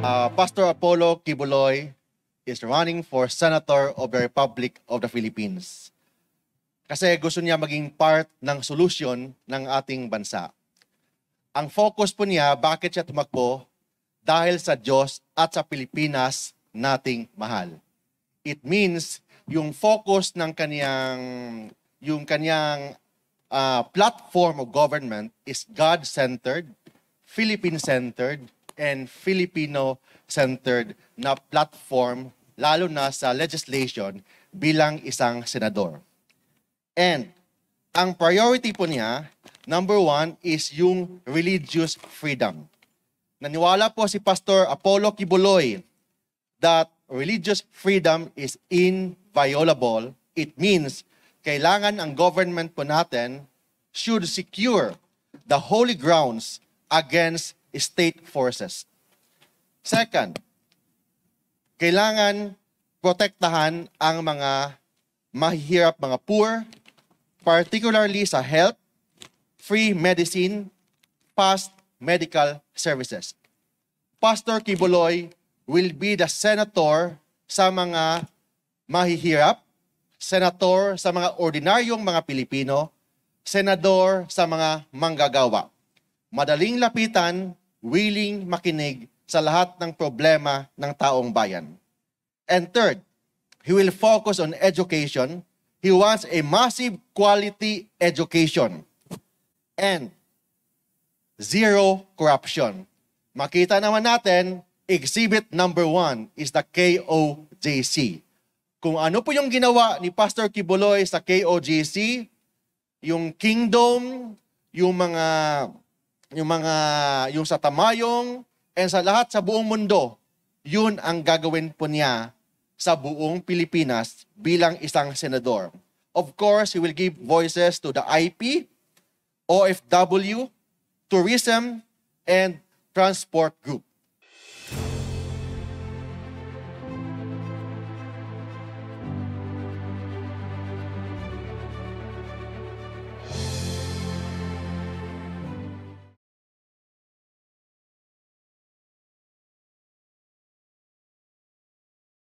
Pastor Apollo Kibuloy is running for Senator of the Republic of the Philippines. Kasi gusto niya maging part ng solusyon ng ating bansa. Ang focus po niya, bakit siya tumakbo? Dahil sa Diyos at sa Pilipinas nating mahal. It means yung focus ng kanyang platform of government is God-centered, Philippine-centered, and Filipino-centered na platform, lalo na sa legislation bilang isang senador. And ang priority po niya, number one, is yung religious freedom. Naniwala po si Pastor Apollo Kibuloy that religious freedom is inviolable. It means kailangan ang government po natin should secure the holy grounds against state forces. Second, kailangan protektahan ang mga mahihirap, mga poor, particularly sa health, free medicine, fast medical services. Pastor Kibuloy will be the senator sa mga mahihirap, senator sa mga ordinaryong mga Pilipino, senador sa mga manggagawa. Madaling lapitan, willing makinig sa lahat ng problema ng taong bayan. And third, he will focus on education. He wants a massive quality education and zero corruption. Makita naman natin, exhibit number 1 is the KOJC. Kung ano po yung ginawa ni Pastor Kibuloy sa KOJC, yung kingdom, yung sa Tamayong, and sa lahat sa buong mundo, yun ang gagawin po niya sa buong Pilipinas bilang isang senador. Of course, he will give voices to the IP, OFW, tourism, and transport group.